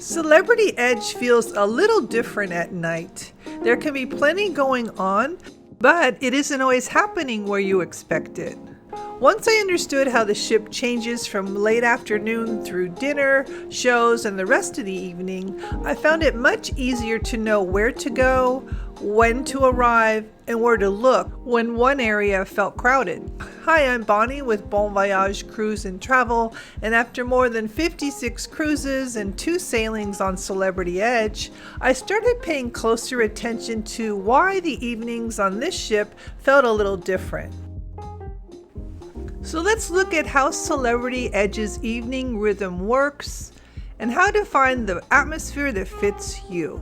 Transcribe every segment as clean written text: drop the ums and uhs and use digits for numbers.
Celebrity Edge feels a little different at night. There can be plenty going on, but it isn't always happening where you expect it. Once I understood how the ship changes from late afternoon through dinner, shows, and the rest of the evening, I found it much easier to know where to go, when to arrive, and where to look when one area felt crowded. Hi, I'm Bonnie with Voyage Cruise and Travel, and after more than 56 cruises and 2 sailings on Celebrity Edge, I started paying closer attention to why the evenings on this ship felt a little different. So let's look at how Celebrity Edge's evening rhythm works and how to find the atmosphere that fits you.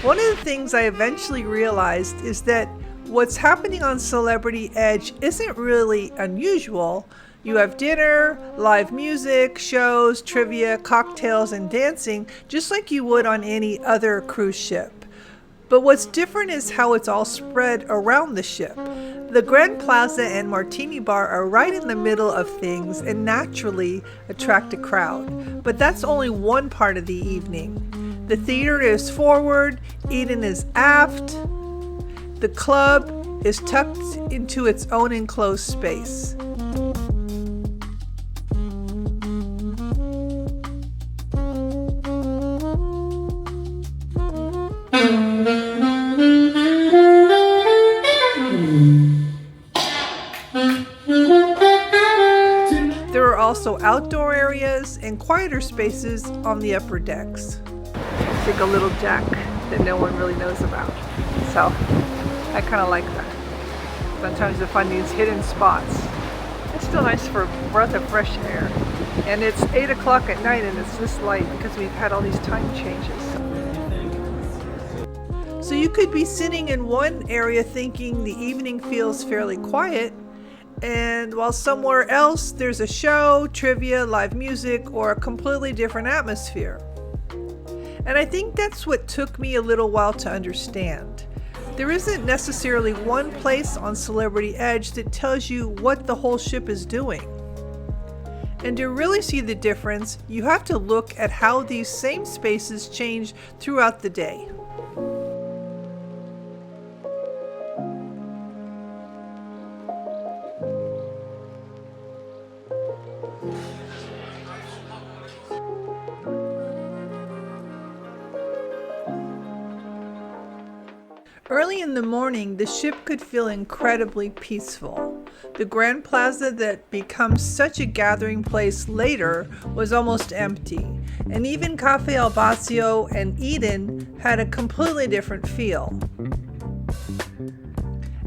One of the things I eventually realized is that what's happening on Celebrity Edge isn't really unusual. You have dinner, live music, shows, trivia, cocktails, and dancing, just like you would on any other cruise ship. But what's different is how it's all spread around the ship. The Grand Plaza and Martini bar are right in the middle of things and naturally attract a crowd. But that's only one part of the evening. The theater is forward, Eden is aft. The club is tucked into its own enclosed space. There are also outdoor areas and quieter spaces on the upper decks. Take a little deck that no one really knows about. So I kind of like that. Sometimes you find these hidden spots. It's still nice for a breath of fresh air. And it's 8 o'clock at night and it's this light because we've had all these time changes. So you could be sitting in one area thinking the evening feels fairly quiet, and while somewhere else there's a show, trivia, live music, or a completely different atmosphere. And I think that's what took me a little while to understand. There isn't necessarily one place on Celebrity Edge that tells you what the whole ship is doing. And to really see the difference, you have to look at how these same spaces change throughout the day. Early in the morning, the ship could feel incredibly peaceful. The Grand Plaza that becomes such a gathering place later was almost empty, and even Café al Bacio and Eden had a completely different feel.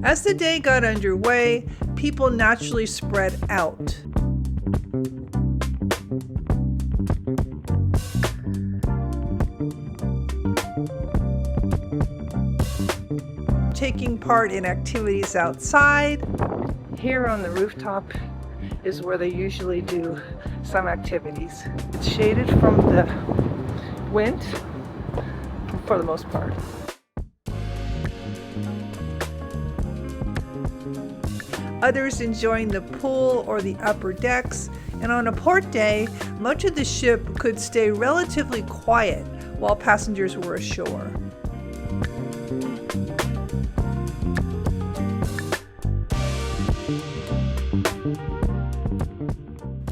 As the day got underway, people naturally spread out. Taking part in activities outside. Here on the rooftop is where they usually do some activities. It's shaded from the wind for the most part. Others enjoying the pool or the upper decks, and on a port day, much of the ship could stay relatively quiet while passengers were ashore.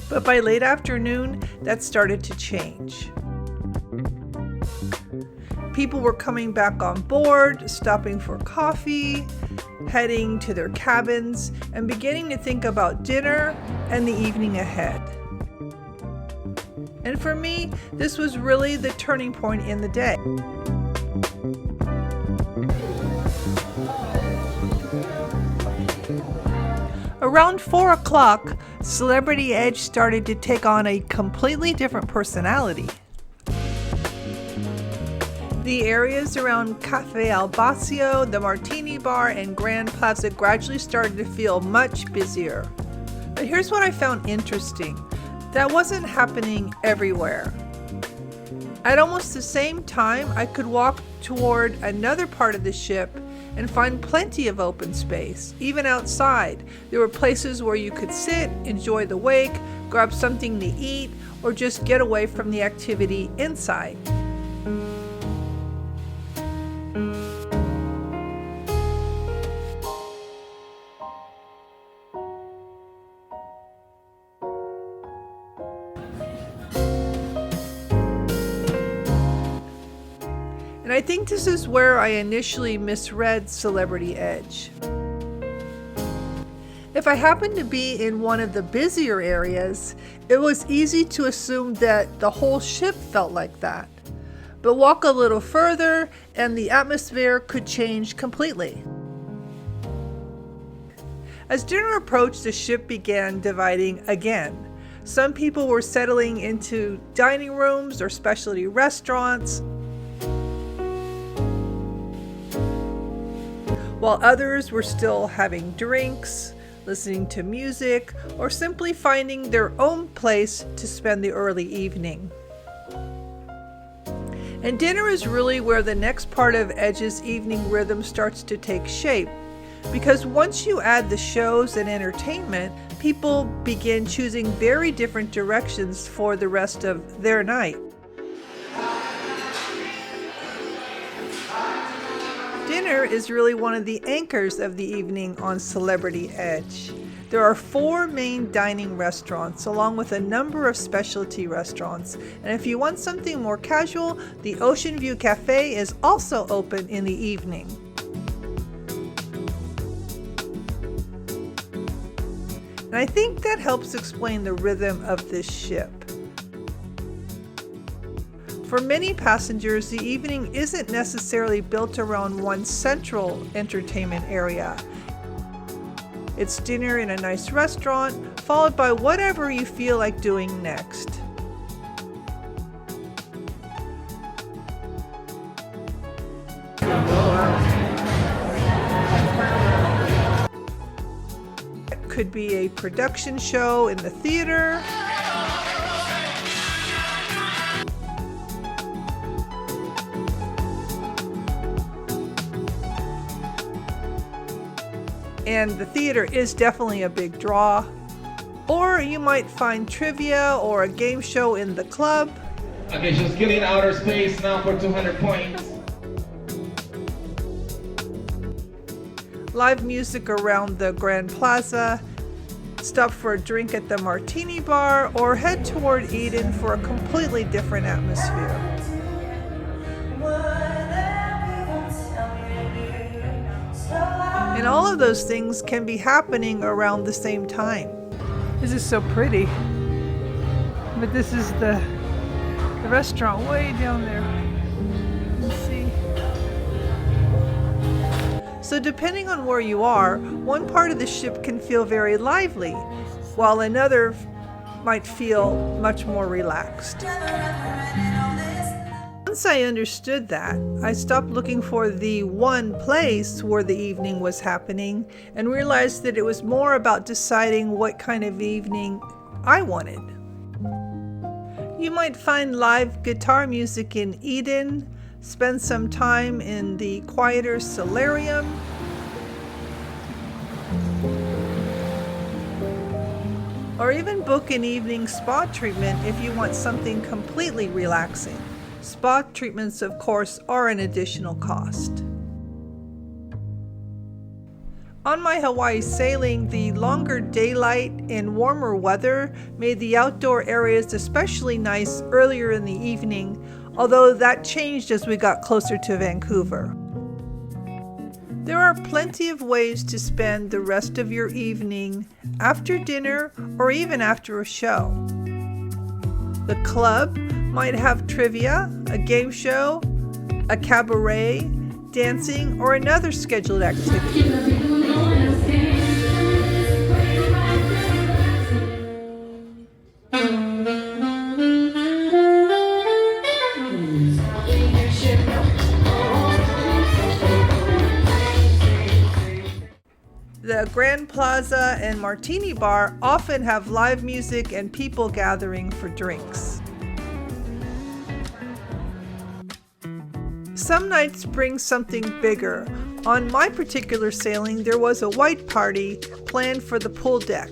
But by late afternoon, that started to change. People were coming back on board, stopping for coffee, heading to their cabins, and beginning to think about dinner and the evening ahead. And for me, this was really the turning point in the day. Around 4 o'clock, Celebrity Edge started to take on a completely different personality. The areas around Café al Bacio, the Martini bar, and Grand Plaza gradually started to feel much busier. But here's what I found interesting. That wasn't happening everywhere. At almost the same time, I could walk toward another part of the ship and find plenty of open space. Even outside, there were places where you could sit, enjoy the wake, grab something to eat, or just get away from the activity inside. And I think this is where I initially misread Celebrity Edge. If I happened to be in one of the busier areas, it was easy to assume that the whole ship felt like that. But walk a little further and the atmosphere could change completely. As dinner approached, the ship began dividing again. Some people were settling into dining rooms or specialty restaurants, while others were still having drinks, listening to music, or simply finding their own place to spend the early evening. And dinner is really where the next part of Edge's evening rhythm starts to take shape, because once you add the shows and entertainment, people begin choosing very different directions for the rest of their night. Dinner is really one of the anchors of the evening on Celebrity Edge. There are 4 main dining restaurants along with a number of specialty restaurants. And if you want something more casual, the Ocean View Cafe is also open in the evening. And I think that helps explain the rhythm of this ship. For many passengers, the evening isn't necessarily built around one central entertainment area. It's dinner in a nice restaurant, followed by whatever you feel like doing next. It could be a production show in the theater, and the theater is definitely a big draw. Or you might find trivia or a game show in the club. Okay, just getting outer space now for 200 points. Live music around the Grand Plaza. Stop for a drink at the Martini bar, or head toward Eden for a completely different atmosphere. And all of those things can be happening around the same time. This is so pretty. But this is the restaurant way down there. Let's see. So depending on where you are, one part of the ship can feel very lively, while another might feel much more relaxed. Once I understood that, I stopped looking for the one place where the evening was happening and realized that it was more about deciding what kind of evening I wanted. You might find live guitar music in Eden, spend some time in the quieter Solarium, or even book an evening spa treatment if you want something completely relaxing. Spa treatments, of course, are an additional cost. On my Hawaii sailing, the longer daylight and warmer weather made the outdoor areas especially nice earlier in the evening, although that changed as we got closer to Vancouver. There are plenty of ways to spend the rest of your evening after dinner or even after a show. The club might have trivia, a game show, a cabaret, dancing, or another scheduled activity. The Grand Plaza and Martini Bar often have live music and people gathering for drinks. Some nights bring something bigger. On my particular sailing, there was a white party planned for the pool deck.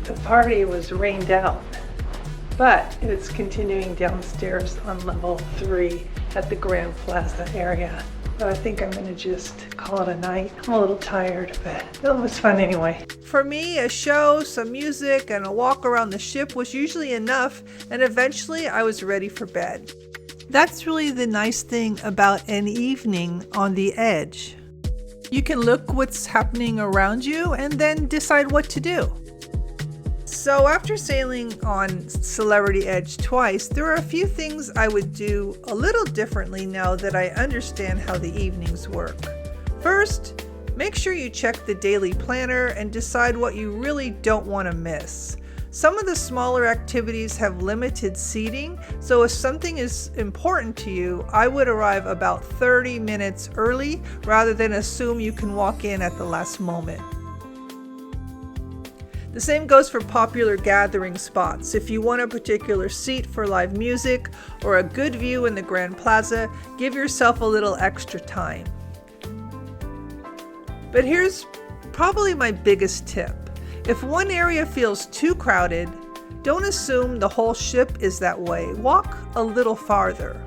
The party was rained out, but it's continuing downstairs on level 3 at the Grand Plaza area. So I think I'm gonna just call it a night. I'm a little tired, but it was fun anyway. For me, a show, some music, and a walk around the ship was usually enough, and eventually I was ready for bed. That's really the nice thing about an evening on the edge. You can look what's happening around you and then decide what to do. So after sailing on Celebrity Edge twice, there are a few things I would do a little differently now that I understand how the evenings work. First, make sure you check the daily planner and decide what you really don't want to miss. Some of the smaller activities have limited seating, so if something is important to you, I would arrive about 30 minutes early rather than assume you can walk in at the last moment. The same goes for popular gathering spots. If you want a particular seat for live music or a good view in the Grand Plaza, give yourself a little extra time. But here's probably my biggest tip. If one area feels too crowded, don't assume the whole ship is that way. Walk a little farther.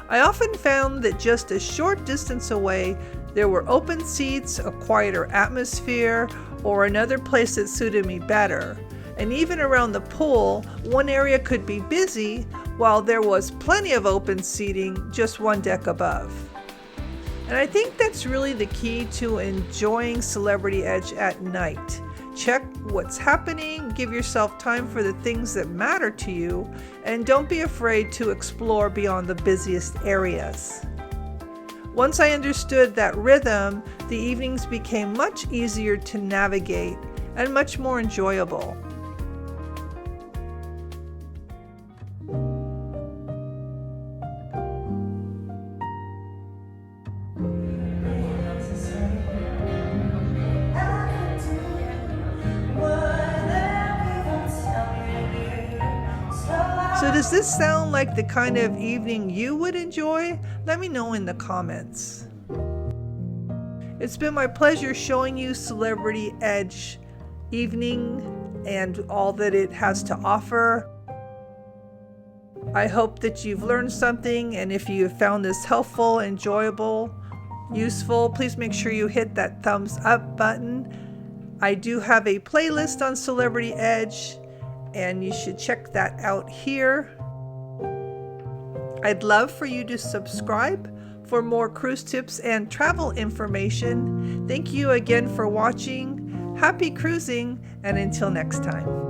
I often found that just a short distance away, there were open seats, a quieter atmosphere, or another place that suited me better. And even around the pool, one area could be busy while there was plenty of open seating just one deck above. And I think that's really the key to enjoying Celebrity Edge at night. Check what's happening, give yourself time for the things that matter to you, and don't be afraid to explore beyond the busiest areas. Once I understood that rhythm, the evenings became much easier to navigate and much more enjoyable. So does this sound like the kind of evening you would enjoy? Let me know in the comments. It's been my pleasure showing you Celebrity Edge evening and all that it has to offer. I hope that you've learned something, and if you have found this helpful, enjoyable, useful, please make sure you hit that thumbs up button. I do have a playlist on Celebrity Edge, and you should check that out here. I'd love for you to subscribe for more cruise tips and travel information. Thank you again for watching. Happy cruising, and until next time.